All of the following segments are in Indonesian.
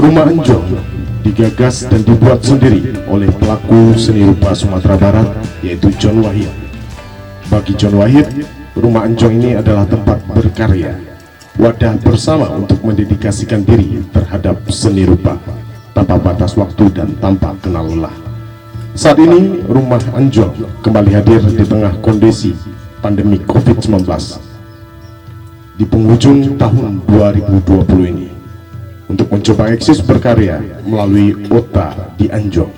Rumah Anjong digagas dan dibuat sendiri oleh pelaku seni rupa Sumatera Barat, yaitu John Wahid. Bagi John Wahid, Rumah Anjong ini adalah tempat berkarya, wadah bersama untuk mendedikasikan diri terhadap seni rupa tanpa batas waktu dan tanpa kenal lelah. Saat ini Rumah Anjong kembali hadir di tengah kondisi pandemi COVID-19 di penghujung tahun 2020 ini untuk mencoba eksis berkarya melalui OTA di Anjong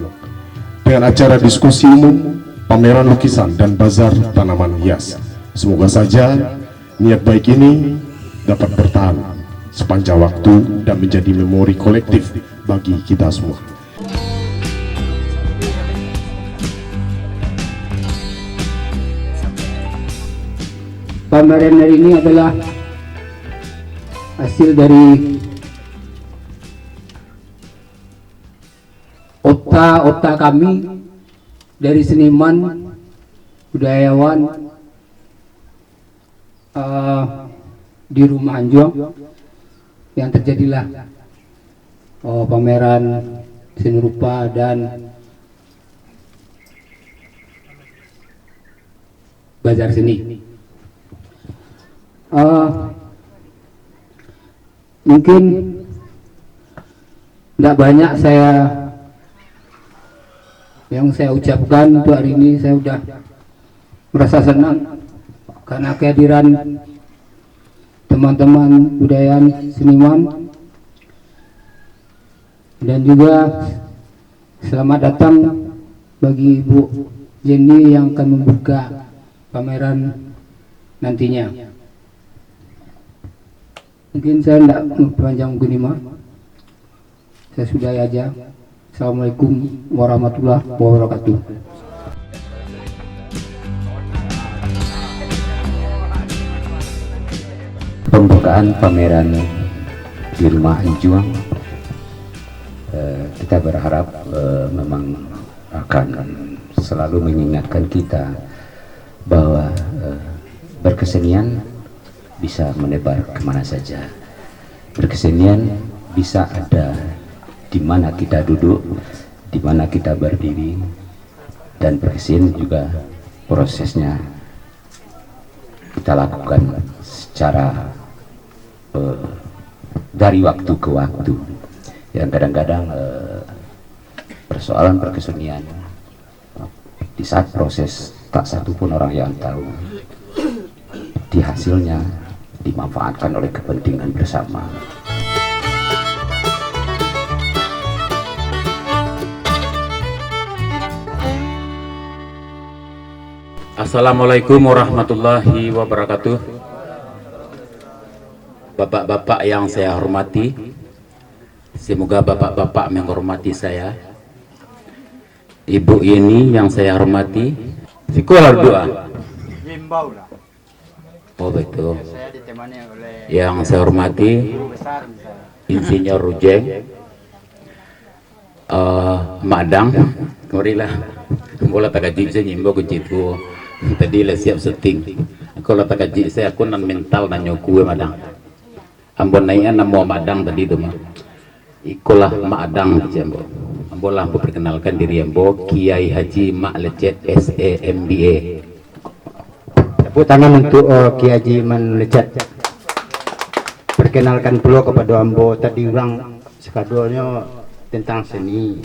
dengan acara diskusi umum, pameran lukisan dan bazar tanaman hias. Semoga saja niat baik ini dapat bertahan sepanjang waktu dan menjadi memori kolektif bagi kita semua. Pameran hari ini adalah hasil dari otak kami, dari seniman, budayawan di Rumah Anjong, yang terjadilah pameran seni rupa dan bazar seni. Mungkin tidak banyak yang saya ucapkan untuk hari ini. Saya sudah merasa senang karena kehadiran teman-teman budayawan seniman, dan juga selamat datang bagi Ibu Jenny yang akan membuka pameran nantinya. Mungkin saya tidak memperpanjang gini, saya sudah aja. Assalamualaikum warahmatullahi wabarakatuh. Pembukaan pameran di Rumah Anjong, kita berharap memang akan selalu mengingatkan kita bahwa berkesenian bisa menebar kemana saja. Berkesenian bisa ada di mana kita duduk, di mana kita berdiri, dan berkesenian juga prosesnya kita lakukan secara dari waktu ke waktu. Yang kadang-kadang persoalan perkesenian di saat proses tak satu pun orang yang tahu, di hasilnya dimanfaatkan oleh kepentingan bersama. Assalamualaikum warahmatullahi wabarakatuh. Bapak-bapak yang saya hormati, semoga bapak-bapak menghormati saya. Ibu ini yang saya hormati, sekolah doa. Oh betul. Yang saya hormati Insinyur Rujeng, Madang, kemarilah. Bola tak gaji saya nyimbo kucipu. Tadi lah siap setting. Kalau tak gaji saya aku nan mental nan nyoku Madang. Ambon naiknya namo Madang tadi tu mah. Ikolah Madang jambo. Ambolah memperkenalkan diri ambo Kiai Haji Mak Lecet SEMBA. Tepuk tangan untuk Kiai Haji Man Lecet. Perkenalkan pula kepada ambo tadi orang sekaduanya tentang seni.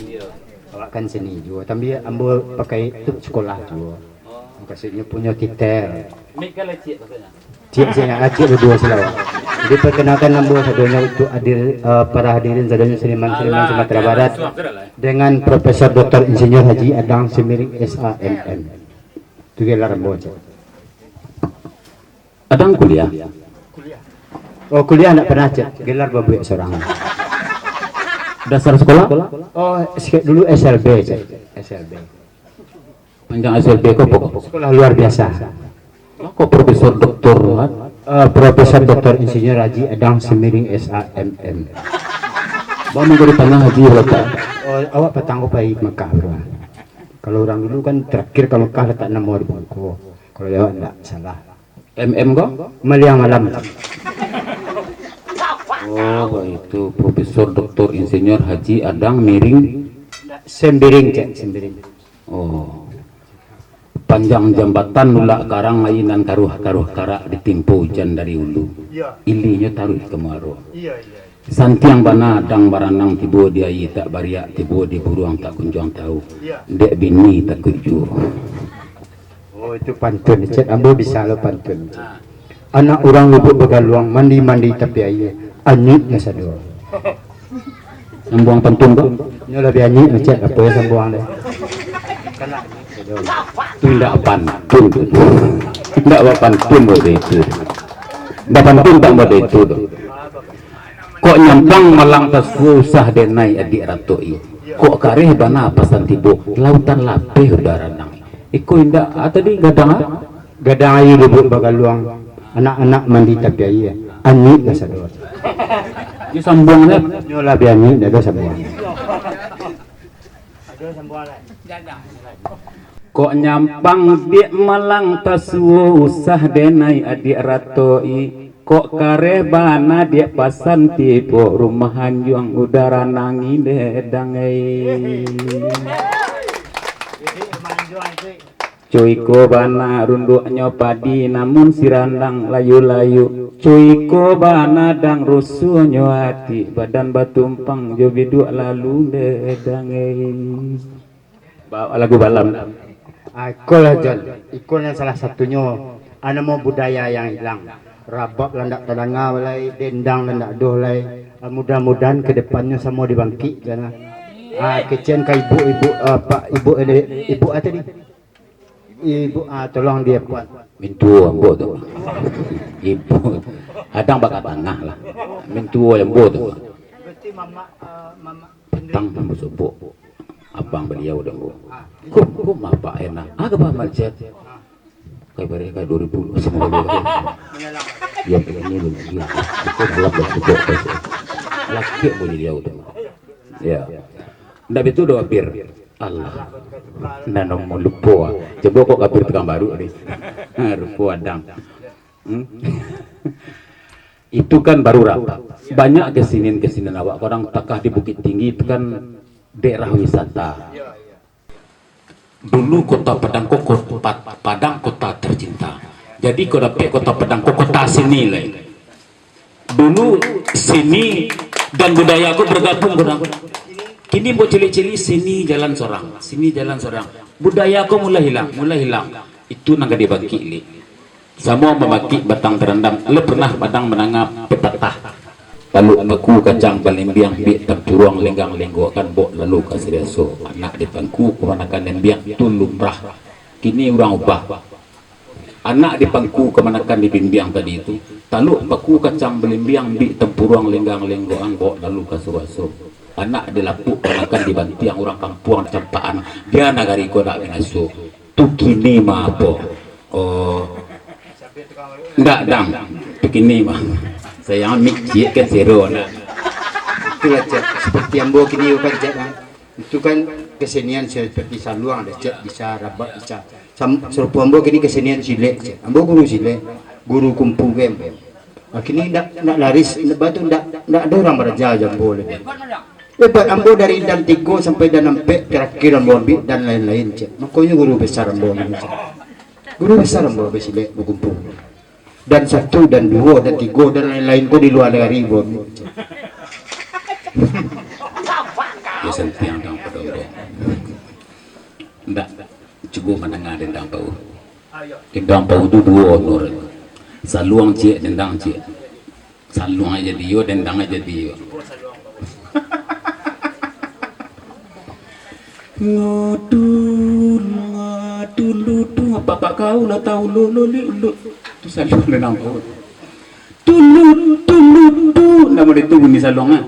Kan seni juga, tapi ambo pakai itu sekolah juga. Maksudnya punya titel. Cik saya acik berdua selawat. Jadi perkenalkan ambo sadonya untuk hadir para hadirin sadonya seniman-seniman Sumatera Barat dengan Profesor Dr. Insinyur Haji Adang Semiring SAMM. Itu gelar ambo. Adang kuliah. Oh kuliah nak pernah cek, gelar babu seorang. Dasar sekolah? Oh dulu SLB cek. SLB. Panjang SLB kok pokok. Sekolah luar biasa. Kok Profesor Doktor? Profesor Dr. Insinyur Haji Adang Semiring SAMM. Bawa minggu depan haji letak. Oh, awak petang upai Mekah bro. Kalau orang dulu kan terakhir ke Mekah letak nama di buku. Kalau awak enggak salah. MM kok? Meliang malam. Oh, itu Profesor Dr. Insinyur Haji Adang Miring. Sembiring cek, sembiring. Oh. Panjang jambatan nulak karang mainan karuh-karuh karak ditimpa hujan dari hulu. Ilinya taruh kemarau. Santiang bana dang baranang tibo dia tak bariak tibo di buruang tak kunjung tahu. Dek bini tak kuju. Oh itu pantun cek, ambo bisa lo pantun. Anak orang lubuk begaluang mandi tapi aye anit na sa doa. Sambuang pantun kok. Nyo lebih anit cek apa ya sambuang deh. Tidak pantun. Tidak pantun bodoh itu. Tidak pantun tak bodoh itu. Kok nyampang malang susah denai adik ratoi. Kok kareh bana pasan tibo lautan lapeh udara nang. Iko indah tadi gadang aye lubuk begaluang. Anak-anak mandi tapi aye anit na sa doa. Di sambungnya Nyo lebih anit na do sambuang. kok nyampang di malang susah denai adik ratoi. Kok kare bana dia pasan tibo rumahan juang udara nangi dedangai. Cuiko bana runduknya padi namun sirandang layu-layu. Cuiko bana dang rusuhnya hati badan batumpang jo biduk lalu dedangai. Bawa lagu balam. Ikolah John, ikolah salah satunya. Ana mau budaya yang hilang. Rabak landak tadanga walai, dendang landak dohlai. Mudah-mudahan kedepannya semua dibangkit karena kecian ke ibu tadi. Ibu tolong dia buat. Mintu ambo tu. Ibu adang bakat tengah lah. Mintu ambo tu. Berarti mama Petang ambo subuh. Abang beliau dah bu. Kok mapa enak. Agak apa macet. Kayak mereka 2000 semua dia. Yang ini lu dia. Itu dalam subuh. Laki bunyi dia tu. Ya. Ndak betul doa bir. Allah. Nano mau lupa. Coba kok kapir tukang baru ni. Rupa adang. Itu kan baru rapat. Banyak kesinian awak. Orang takah di Bukit Tinggi itu kan daerah wisata. Dulu kota Padang Koko Padang kota tercinta. Jadi kau dapat kota Padang kota sini lah. Dulu sini dan budaya aku bergabung orang. Kini mau cili-cili sini jalan sorang, sini jalan sorang. Budaya aku mulai hilang. Itu naga dibagi li. Semua membagi batang terendam. Le pernah badang menangap petata. Lalu aku kacang balimbiang bi terturuang lenggang lenggokan bok lalu kasiriaso anak di pangku kemanakan lembiang itu lumrah. Kini orang ubah. Anak di pangku kemanakan di bimbiang tadi itu. Lalu aku kacang balimbiang bi terturuang lenggang lenggokan bok lalu kasiriaso. Anak di lapuk kemanakan di bantiang orang kampung campaan. Dia nagari ko nak pinaso. Tu kini mah apa? Oh, enggak dang. Tu kini mah. Saya mikir kan zero nak. itulah cek seperti ambo kini kan cek kan. Itu kan kesenian seperti saluang ada cek bisa rabak bisa. Serupa ambo kini kesenian silek cek. Ambo guru silek, guru kumpu game. Kini nak laris batu nak ada orang beraja jambo lebih. Lepas ambo dari dan 3 sampai dan 4 terakhir ambo ambil dan lain-lain cek. Makanya guru besar ambo cek. Guru besar ambo silek berkumpul. Dan 1 dan 2 dan 3 dan lain-lain itu di luar dari ambo cek. Ya sentiang dang pedombo. Ndak cukup menengah dendang bau. Dendang bau itu 2 honor. Saluang cek dendang cek. Saluang aja dia dendang aja dia. Ngadul apa kau lah tahu lu tu salong dendang bau. Tulu nama itu bunyi salongan.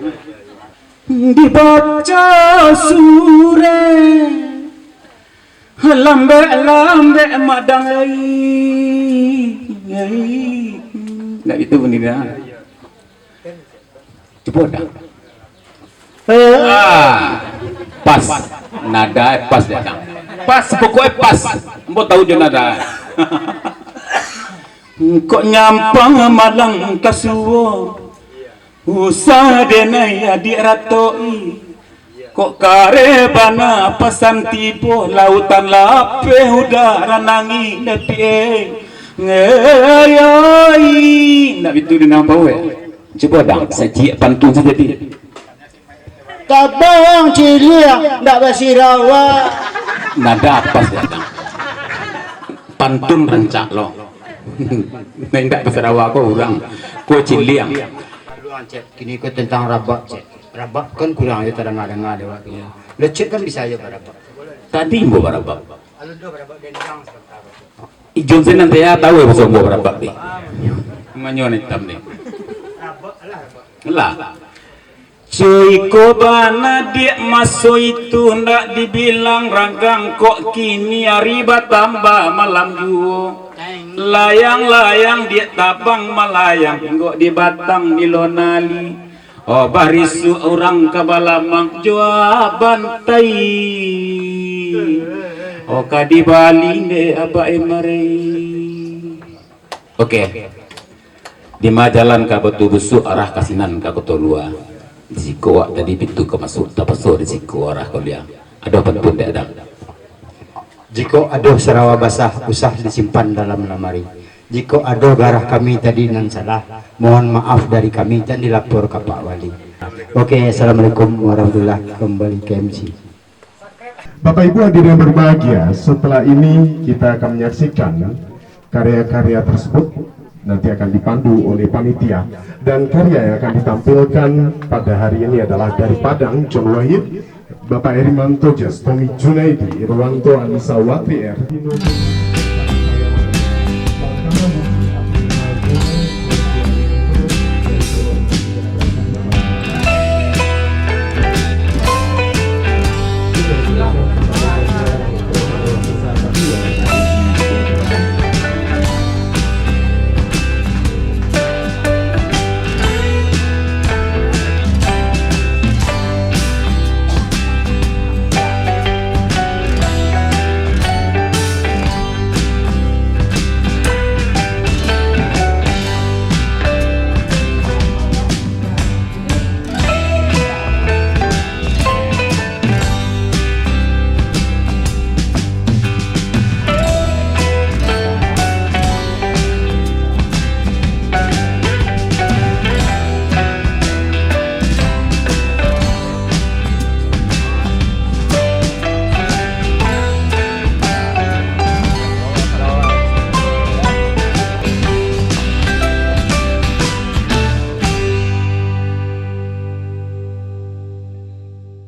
Dibaca sure lambe madang nggak itu bunyinya coba dah pas nada pas datang pas pokoknya pas mau tahu je nada kok nyampang malang kasuo usah denai adik ratoi kok kare bana pasan tibo lautan lape udara nangi nepi ngayai nak itu dinampak we Coba dang, saya pantun saja di. Tabang cilia ndak basirawa. Nada apa sih dang? Pantun rancak lo. Nggak peserawa kau orang, kau ciliang. Kini ikut tentang rabak cek. Rabak kan kurang ya kadang-kadang ada waktunya. Lecet kan bisa aja rabak. Tadi mau berabak. Kalau do rabak dendang seperti Ijon sen nanti ya tahu ya pasal mau berabak nih. Manyon hitam nih. Lah. cuy ko bana dia masuk itu ndak dibilang ragang kok kini riba tambah malam juo layang-layang dia tabang malayang kok di batang di lonali oh barisu orang kabalamang jawaban tai oh kadi bali ne apa emare. Oke. Di majalan ka betu busuk arah kasinan ka kotolua. Di siko tadi pintu ke masuk tapaso di siko arah kuliah. Ada pantun dia ada. Jika ada serawa basah usah disimpan dalam lemari. Jika ada garah kami tadi nan salah, mohon maaf dari kami dan dilapor ke Pak Wali. Oke, assalamualaikum warahmatullahi wabarakatuh. Kembali ke MC. Bapak Ibu hadirin yang berbahagia, setelah ini kita akan menyaksikan karya-karya tersebut nanti akan dipandu oleh panitia, dan karya yang akan ditampilkan pada hari ini adalah dari Padang, John Wahid, Bapak Erimanto Jas, Tommy Junaidi, Irwanto Anissa Watri R.